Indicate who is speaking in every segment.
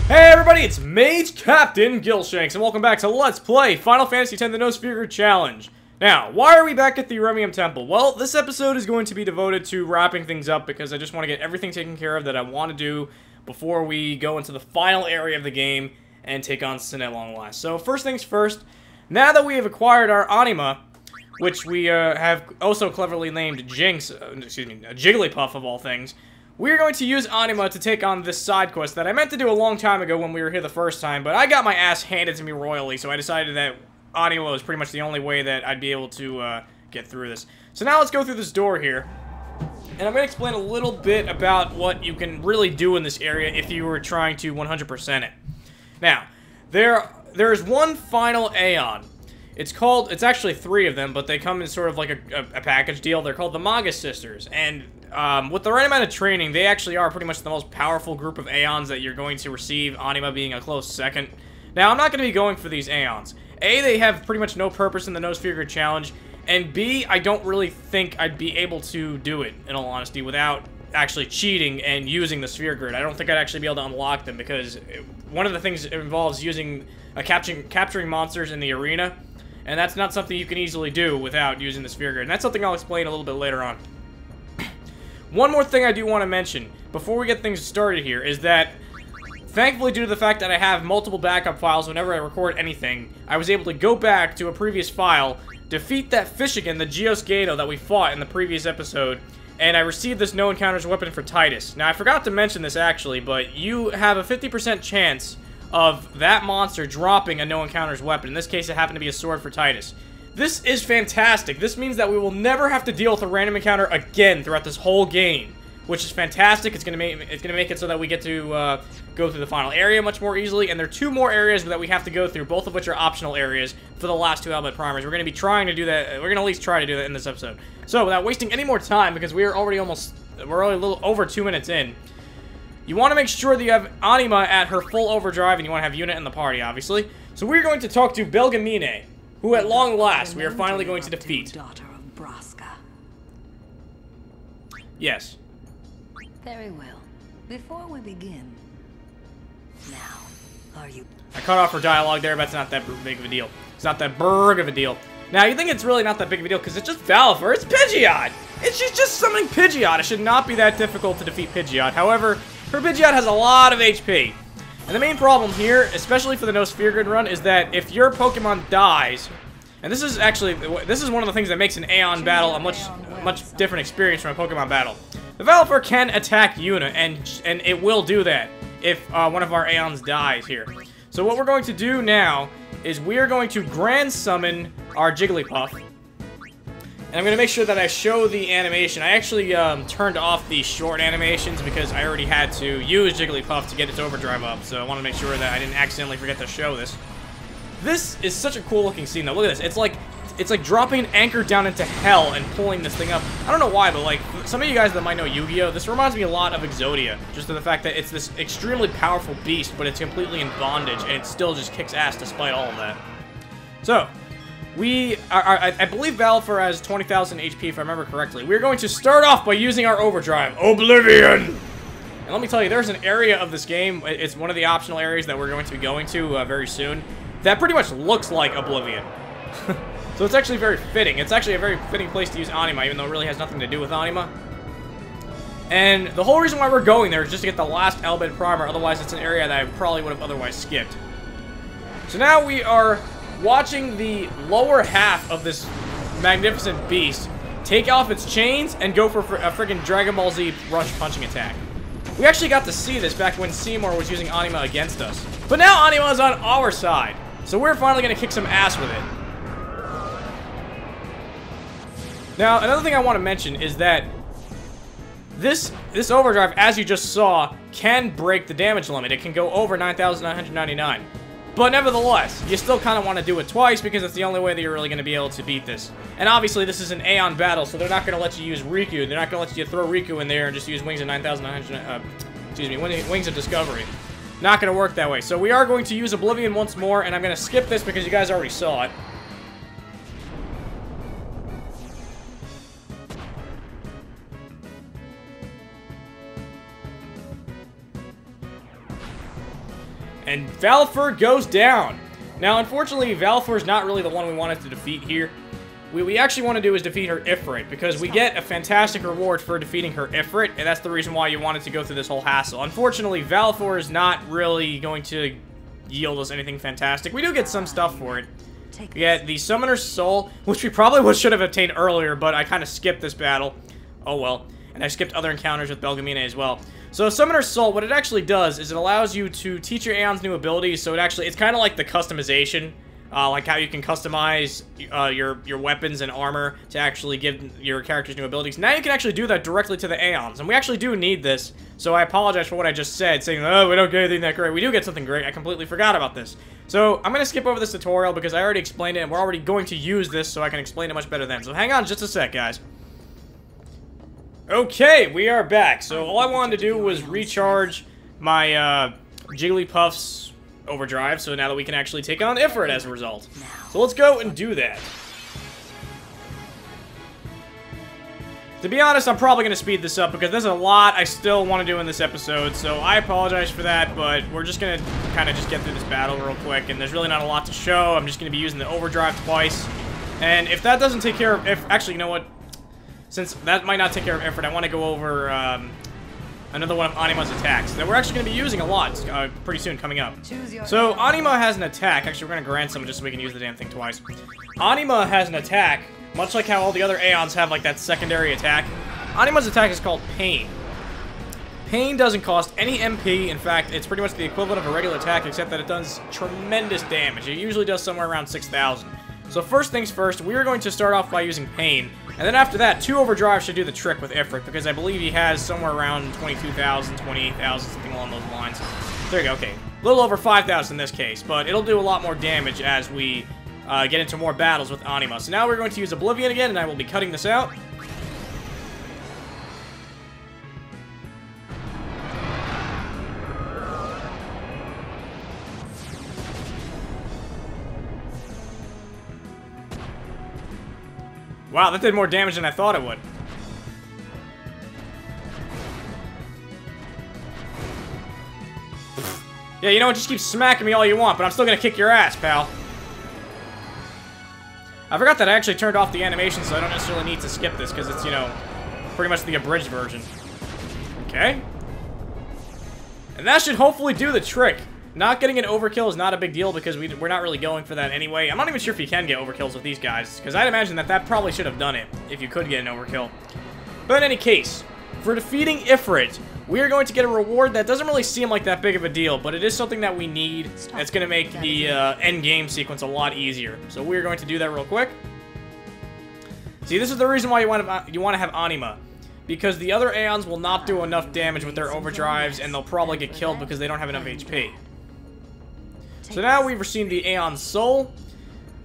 Speaker 1: Hey everybody, it's Mage Captain Gilshanks, and welcome back to Let's Play Final Fantasy X The No Sphere Challenge. Now, why are we back at the Remium Temple? Well, this episode is going to be devoted to wrapping things up because I just want to get everything taken care of that I want to do before we go into the final area of the game and take on Sin at long last. So, first things first, now that we have acquired our Anima, which we have also cleverly named Jigglypuff of all things, we're going to use Anima to take on this side quest that I meant to do a long time ago when we were here the first time, but I got my ass handed to me royally, so I decided that Anima was pretty much the only way that I'd be able to get through this. So now let's go through this door here, and I'm going to explain a little bit about what you can really do in this area if you were trying to 100% it. Now, there's one final Aeon. It's actually 3 of them, but they come in sort of like a package deal. They're called the Magus Sisters, and with the right amount of training, they actually are pretty much the most powerful group of Aeons that you're going to receive, Anima being a close second. Now, I'm not going to be going for these Aeons. A, they have pretty much no purpose in the No Sphere Challenge, and B, I don't really think I'd be able to do it, in all honesty, without actually cheating and using the Sphere Grid. I don't think I'd actually be able to unlock them, because one of the things involves using capturing monsters in the arena, and that's not something you can easily do without using the Sphere Grid, and that's something I'll explain a little bit later on. One more thing I do want to mention before we get things started here is that, thankfully, due to the fact that I have multiple backup files whenever I record anything, I was able to go back to a previous file, defeat that fish again, the Geos Gato that we fought in the previous episode, and I received this No Encounters weapon for Titus. Now, I forgot to mention this actually, but you have a 50% chance of that monster dropping a No Encounters weapon. In this case, it happened to be a sword for Titus. This is fantastic. This means that we will never have to deal with a random encounter again throughout this whole game, which is fantastic. It's gonna make it so that we get to go through the final area much more easily. And there are 2 more areas that we have to go through, both of which are optional areas for the last 2 Bhed Primers. We're gonna be trying to do that. We're gonna at least try to do that in this episode. So without wasting any more time, because we're already a little over 2 minutes in. You want to make sure that you have Anima at her full overdrive, and you want to have Unit in the party, obviously. So we're going to talk to Belgemine, who at long last we are finally going to defeat.
Speaker 2: Daughter of Braska.
Speaker 1: Yes.
Speaker 2: Very well. Before we begin, now, are you...
Speaker 1: I cut off her dialogue there, but it's not that big of a deal. It's not that big of a deal. Now, you think it's really not that big of a deal because it's just Valefor. It's Pidgeot! She's just summoning Pidgeot. It should not be that difficult to defeat Pidgeot. However, her Pidgeot has a lot of HP. And the main problem here, especially for the No Sphere Grid run, is that if your Pokemon dies, and this is one of the things that makes an Aeon battle a much different experience from a Pokemon battle. The Valefor can attack Yuna, and it will do that if one of our Aeons dies here. So what we're going to do now is we are going to Grand Summon our Jigglypuff. And I'm going to make sure that I show the animation. I actually turned off the short animations because I already had to use Jigglypuff to get its overdrive up. So I want to make sure that I didn't accidentally forget to show this. This is such a cool looking scene though. Look at this. It's like dropping an anchor down into hell and pulling this thing up. I don't know why, but like some of you guys that might know Yu-Gi-Oh, this reminds me a lot of Exodia. Just to the fact that it's this extremely powerful beast, but it's completely in bondage and it still just kicks ass despite all of that. So, I believe Valefor has 20,000 HP if I remember correctly. We're going to start off by using our overdrive, Oblivion! And let me tell you, there's an area of this game, it's one of the optional areas that we're going to be going to very soon, that pretty much looks like Oblivion. So it's actually very fitting. It's actually a very fitting place to use Anima, even though it really has nothing to do with Anima. And the whole reason why we're going there is just to get the last Bhed Primer, otherwise it's an area that I probably would have otherwise skipped. So now we are watching the lower half of this magnificent beast take off its chains and go for a freaking Dragon Ball Z rush punching attack. We actually got to see this back when Seymour was using Anima against us. But now Anima is on our side, so we're finally going to kick some ass with it. Now, another thing I want to mention is that this overdrive, as you just saw, can break the damage limit. It can go over 9,999. But nevertheless, you still kind of want to do it twice because it's the only way that you're really going to be able to beat this. And obviously, this is an Aeon battle, so they're not going to let you use Riku. They're not going to let you throw Riku in there and just use Wings of 9,900. Wings of Discovery. Not going to work that way. So we are going to use Oblivion once more, and I'm going to skip this because you guys already saw it. And Valefor goes down. Now, unfortunately, Valefor is not really the one we wanted to defeat here. What we actually want to do is defeat her Ifrit, because we get a fantastic reward for defeating her Ifrit, and that's the reason why you wanted to go through this whole hassle. Unfortunately, Valefor is not really going to yield us anything fantastic. We do get some stuff for it. We get the Summoner's Soul, which we probably should have obtained earlier, but I kind of skipped this battle. Oh well. And I skipped other encounters with Belgemine as well. So Summoner's Soul, what it actually does is it allows you to teach your Aeons new abilities, so it's kind of like the customization. Like how you can customize your weapons and armor to actually give your characters new abilities. Now you can actually do that directly to the Aeons, and we actually do need this, so I apologize for what I just said, saying, oh, we don't get anything that great. We do get something great. I completely forgot about this. So I'm going to skip over this tutorial because I already explained it, and we're already going to use this, so I can explain it much better then. So hang on just a sec, guys. Okay, we are back. So all I wanted to do was recharge my Jigglypuff's overdrive, so now that we can actually take on Ifrit as a result. So let's go and do that. To be honest, I'm probably going to speed this up because there's a lot I still want to do in this episode, so I apologize for that, but we're just going to kind of just get through this battle real quick, and there's really not a lot to show. I'm just going to be using the overdrive twice, and if that doesn't take care of... Actually, you know what? Since that might not take care of Ifrit, I want to go over another one of Anima's attacks that we're actually going to be using a lot pretty soon coming up. So Anima has an attack. Actually, we're going to grant some just so we can use the damn thing twice. Anima has an attack, much like how all the other Aeons have like that secondary attack. Anima's attack is called Pain. Pain doesn't cost any MP. In fact, it's pretty much the equivalent of a regular attack, except that it does tremendous damage. It usually does somewhere around 6,000. So first things first, we are going to start off by using Pain. And then after that, 2 overdrive should do the trick with Ifrit, because I believe he has somewhere around 22,000, 28,000, something along those lines. There you go, okay. A little over 5,000 in this case, but it'll do a lot more damage as we get into more battles with Anima. So now we're going to use Oblivion again, and I will be cutting this out. Wow, that did more damage than I thought it would. Yeah, you know what? Just keep smacking me all you want, but I'm still gonna kick your ass, pal. I forgot that I actually turned off the animation, so I don't necessarily need to skip this, because it's, you know, pretty much the abridged version. Okay. And that should hopefully do the trick. Not getting an overkill is not a big deal because we're not really going for that anyway. I'm not even sure if you can get overkills with these guys, because I'd imagine that probably should have done it if you could get an overkill. But in any case, for defeating Ifrit, we are going to get a reward that doesn't really seem like that big of a deal, but it is something that we need. It's going to make the end game sequence a lot easier. So we're going to do that real quick. See, this is the reason why you want to have Anima. Because the other Aeons will not do enough damage with their overdrives, and they'll probably get killed because they don't have enough HP. So now we've received the Aeon Soul.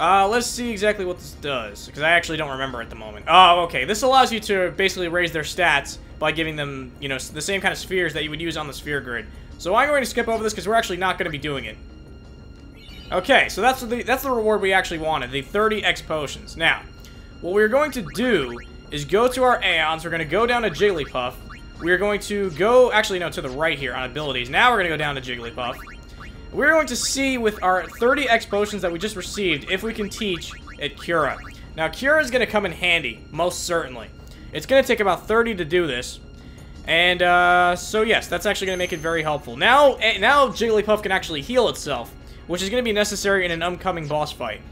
Speaker 1: Let's see exactly what this does, because I actually don't remember at the moment. Oh, okay. This allows you to basically raise their stats by giving them, you know, the same kind of spheres that you would use on the sphere grid. So I'm going to skip over this because we're actually not going to be doing it. Okay, so that's the reward we actually wanted, the 30 X potions. Now, what we're going to do is go to our Aeons. We're going to go down to Jigglypuff. We're going to go, actually, no, to the right here on abilities. Now we're going to go down to Jigglypuff. We're going to see with our 30 X potions that we just received if we can teach it Cura. Now, Cura is going to come in handy, most certainly. It's going to take about 30 to do this. And, so yes, that's actually going to make it very helpful. Now Jigglypuff can actually heal itself, which is going to be necessary in an upcoming boss fight.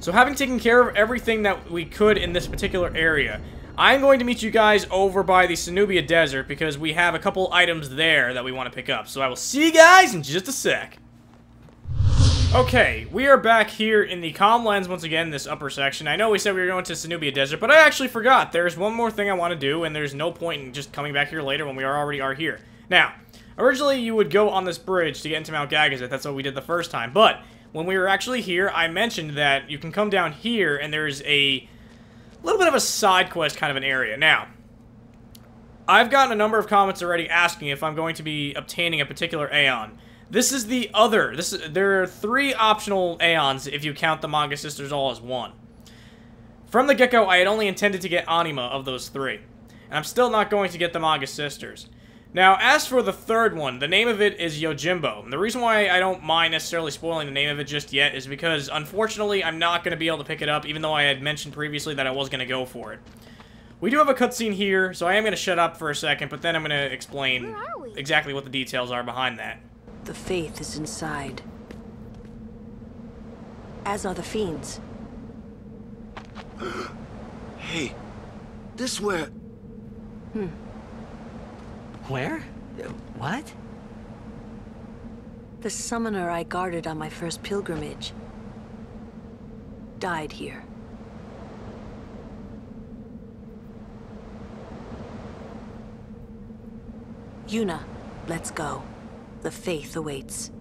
Speaker 1: So having taken care of everything that we could in this particular area, I'm going to meet you guys over by the Sanubia Desert because we have a couple items there that we want to pick up. So I will see you guys in just a sec. Okay, we are back here in the Calm Lands once again, this upper section. I know we said we were going to Sanubia Desert, but I actually forgot. There's one more thing I want to do, and there's no point in just coming back here later when we already are here. Now, originally you would go on this bridge to get into Mount Gagazet. That's what we did the first time. But when we were actually here, I mentioned that you can come down here, and there's a little bit of a side quest kind of an area. Now, I've gotten a number of comments already asking if I'm going to be obtaining a particular Aeon. This is the other. There are 3 optional Aeons if you count the Manga Sisters all as one. From the get-go, I had only intended to get Anima of those 3. And I'm still not going to get the Manga Sisters. Now, as for the third one, the name of it is Yojimbo. The reason why I don't mind necessarily spoiling the name of it just yet is because, unfortunately, I'm not going to be able to pick it up, even though I had mentioned previously that I was going to go for it. We do have a cutscene here, so I am going to shut up for a second, but then I'm going to explain exactly what the details are behind that.
Speaker 3: The Fayth is inside. As are the fiends.
Speaker 4: Hey, this where...
Speaker 5: Where? What?
Speaker 3: The summoner I guarded on my first pilgrimage died here. Yuna, let's go. The Fayth awaits.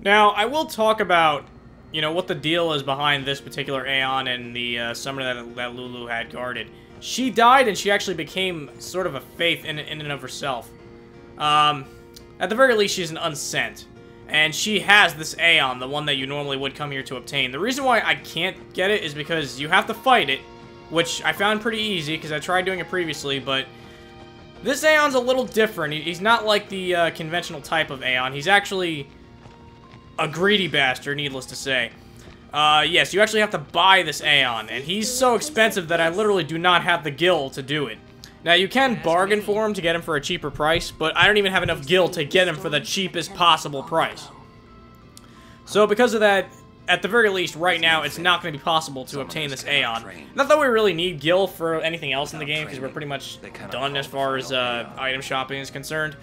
Speaker 1: Now, I will talk about, you know, what the deal is behind this particular Aeon and the summoner that Lulu had guarded. She died, and she actually became sort of a Fayth in and of herself. At the very least, she's an unsent. And she has this Aeon, the one that you normally would come here to obtain. The reason why I can't get it is because you have to fight it, which I found pretty easy, because I tried doing it previously, but... this Aeon's a little different. He's not like the conventional type of Aeon. He's actually... a greedy bastard, needless to say. Yes, you actually have to buy this Aeon, and he's so expensive that I literally do not have the gil to do it. Now, you can bargain for him to get him for a cheaper price, but I don't even have enough gil to get him for the cheapest possible price. So, because of that, at the very least, right now, it's not going to be possible to obtain this Aeon. Not that we really need gil for anything else in the game, because we're pretty much done as far as item shopping is concerned.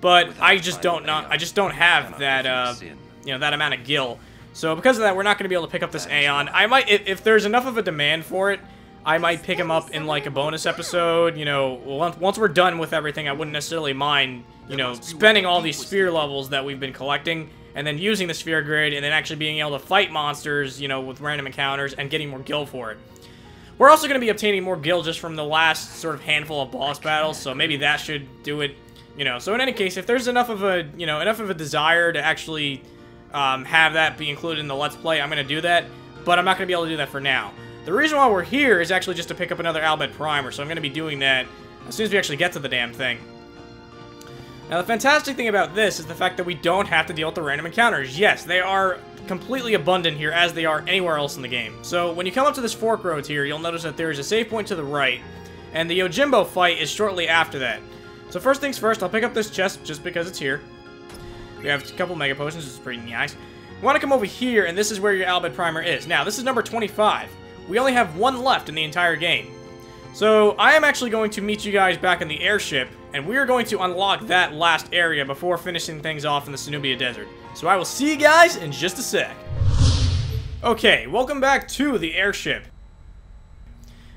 Speaker 1: But I just don't have that, you know, that amount of gil. So because of that, we're not going to be able to pick up this Aeon. I might, if there's enough of a demand for it, I might pick him up in like a bonus episode. You know, once we're done with everything, I wouldn't necessarily mind, you know, spending all these sphere levels that we've been collecting, and then using the sphere grid, and then actually being able to fight monsters, you know, with random encounters, and getting more gil for it. We're also going to be obtaining more gil just from the last sort of handful of boss battles, so maybe that should do it, you know. So in any case, if there's enough of a, you know, enough of a desire to actually have that be included in the Let's Play, I'm going to do that, but I'm not going to be able to do that for now. The reason why we're here is actually just to pick up another Bhed Primer, so I'm going to be doing that as soon as we actually get to the damn thing. Now, the fantastic thing about this is the fact that we don't have to deal with the random encounters. Yes, they are completely abundant here, as they are anywhere else in the game. So, when you come up to this fork road here, you'll notice that there is a save point to the right, and the Yojimbo fight is shortly after that. So first things first, I'll pick up this chest just because it's here. We have a couple Mega Potions, which is pretty nice. You want to come over here, and this is where your Bhed Primer is. Now, this is number 25. We only have one left in the entire game. So, I am actually going to meet you guys back in the airship, and we are going to unlock that last area before finishing things off in the Sanubia Desert. So, I will see you guys in just a sec. Okay, welcome back to the airship.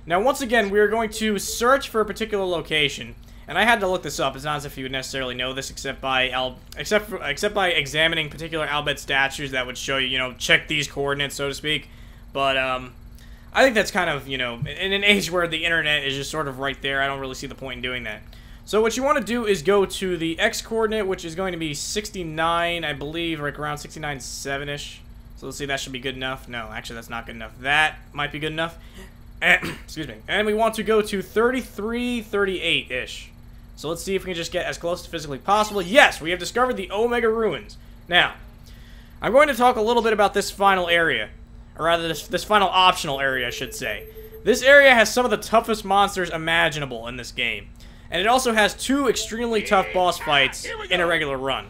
Speaker 1: Now, once again, we are going to search for a particular location. And I had to look this up. It's not as if you would necessarily know this, except by examining particular Bhed statues that would show you, you know, check these coordinates, so to speak. But I think that's kind of, you know, in an age where the internet is just sort of right there, I don't really see the point in doing that. So what you want to do is go to the X coordinate, which is going to be 69, I believe, like around 69.7-ish. So let's see, that should be good enough. No, actually, that's not good enough. That might be good enough. Excuse me. And we want to go to 3338-ish. So let's see if we can just get as close as physically possible. Yes, we have discovered the Omega Ruins. Now, I'm going to talk a little bit about this final area. Or rather, this final optional area, I should say. This area has some of the toughest monsters imaginable in this game. And it also has two extremely tough boss fights in a regular run.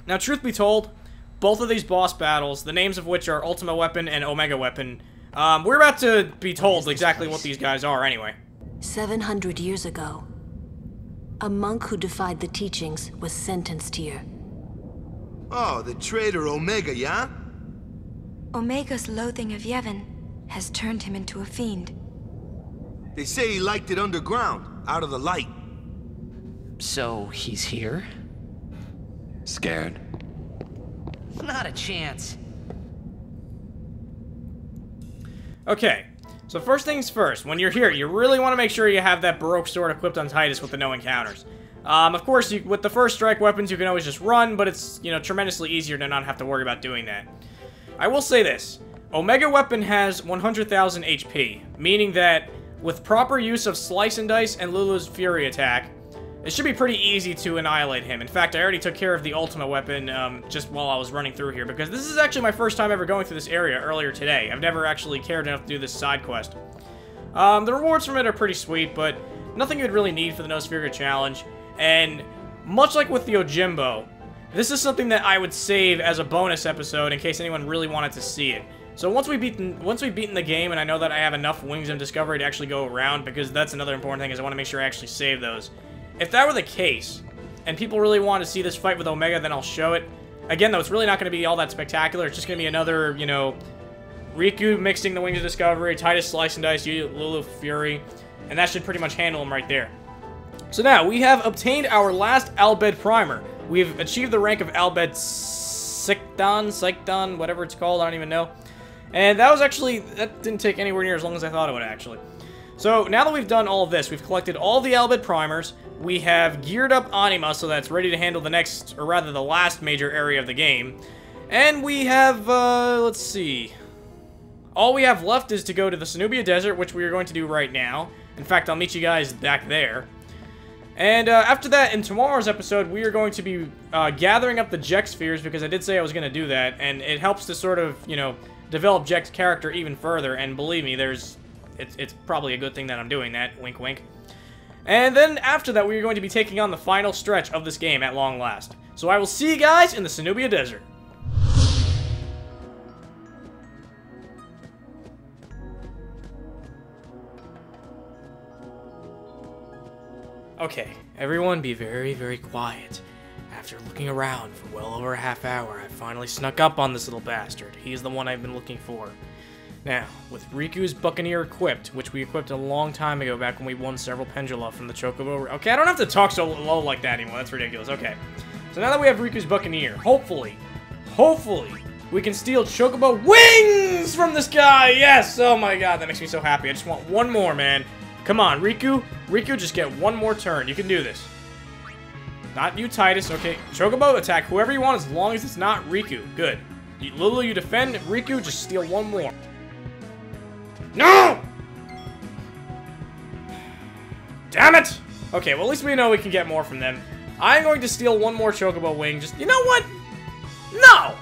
Speaker 1: Now, truth be told, both of these boss battles, the names of which are Ultima Weapon and Omega Weapon, we're about to be told exactly what these guys are anyway.
Speaker 3: 700 years ago, a monk who defied the teachings was sentenced here.
Speaker 4: Oh, the traitor Omega, yeah?
Speaker 6: Omega's loathing of Yevon has turned him into a fiend.
Speaker 4: They say he liked it underground, out of the light.
Speaker 5: So, he's here?
Speaker 7: Scared?
Speaker 5: Not a chance.
Speaker 1: Okay, So first things first, when you're here, you really want to make sure you have that Baroque sword equipped on Titus with the no encounters. Of course, with the first strike weapons, you can always just run, but it's, you know, tremendously easier to not have to worry about doing that. I will say this. Omega weapon has 100,000 HP, meaning that with proper use of Slice and Dice and Lulu's Fury attack, it should be pretty easy to annihilate him. In fact, I already took care of the ultimate weapon just while I was running through here, because this is actually my first time ever going through this area earlier today. I've never actually cared enough to do this side quest. The rewards from it are pretty sweet, but nothing you'd really need for the Nosferatu challenge. And much like with the Ojimbo, this is something that I would save as a bonus episode in case anyone really wanted to see it. So once we've beaten the game, and I know that I have enough Wings of Discovery to actually go around, because that's another important thing, is I want to make sure I actually save those. If that were the case, and people really want to see this fight with Omega, then I'll show it. Again, though, it's really not going to be all that spectacular. It's just going to be another, you know, Riku mixing the Wings of Discovery, Titus Slice and Dice, Lulu Fury, and that should pretty much handle him right there. So now, we have obtained our last Bhed Primer. We've achieved the rank of Bhed Psychedon, whatever it's called, I don't even know. And that was actually, that didn't take anywhere near as long as I thought it would, actually. So, now that we've done all of this, we've collected all the Bhed Primers, we have geared up Anima so that's ready to handle the next, or rather the last major area of the game. And we have, let's see. All we have left is to go to the Sanubia Desert, which we are going to do right now. In fact, I'll meet you guys back there. And after that, in tomorrow's episode, we are going to be gathering up the Jecht Spheres, because I did say I was going to do that, and it helps to sort of, you know, develop Jecht's character even further, and believe me, it's probably a good thing that I'm doing that, wink wink. And then after that, we are going to be taking on the final stretch of this game at long last. So I will see you guys in the Sanubia Desert. Okay, everyone be very, very quiet. After looking around for well over a half hour, I finally snuck up on this little bastard. He's the one I've been looking for. Now, with Riku's Buccaneer equipped, which we equipped a long time ago back when we won several Pendula from the Chocobo... Okay, I don't have to talk so low like that anymore. That's ridiculous. Okay. So now that we have Riku's Buccaneer, hopefully, we can steal Chocobo Wings from this guy! Yes! Oh my god, that makes me so happy. I just want one more, man. Come on, Riku. Riku, just get one more turn. You can do this. Not you, Titus. Okay, Chocobo, attack whoever you want as long as it's not Riku. Good. Lulu, you defend. Riku, just steal one more. No! Damn it! Okay, well, at least we know we can get more from them. I'm going to steal one more Chocobo Wing. Just, you know what? No!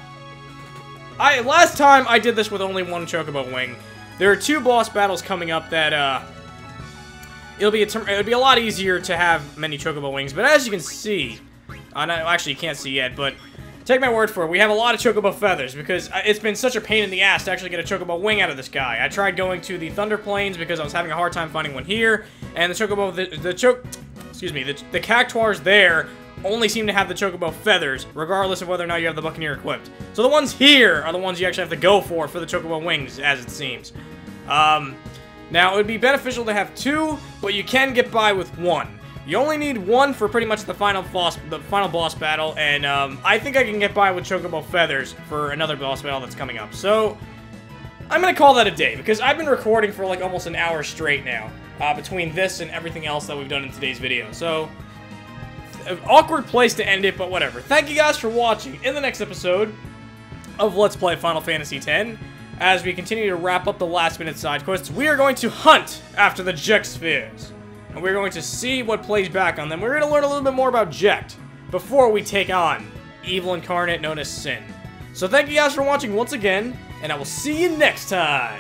Speaker 1: Last time I did this with only one Chocobo Wing. There are 2 boss battles coming up that, it'll be a lot easier to have many Chocobo Wings, but as you can see, actually you can't see yet, but take my word for it, we have a lot of Chocobo Feathers, because it's been such a pain in the ass to actually get a Chocobo Wing out of this guy. I tried going to the Thunder Plains because I was having a hard time finding one here, and the Chocobo, the Cactuars there only seem to have the Chocobo Feathers, regardless of whether or not you have the Buccaneer equipped. So the ones here are the ones you actually have to go for the Chocobo Wings, as it seems. Now, it would be beneficial to have 2, but you can get by with 1. You only need 1 for pretty much the final boss battle, and I think I can get by with Chocobo Feathers for another boss battle that's coming up. So, I'm going to call that a day, because I've been recording for like almost an hour straight now, between this and everything else that we've done in today's video. So, an awkward place to end it, but whatever. Thank you guys for watching. In the next episode of Let's Play Final Fantasy X, as we continue to wrap up the last-minute side quests, we are going to hunt after the Jecht Spheres. And we're going to see what plays back on them. We're going to learn a little bit more about Jecht before we take on evil incarnate known as Sin. So thank you guys for watching once again, and I will see you next time.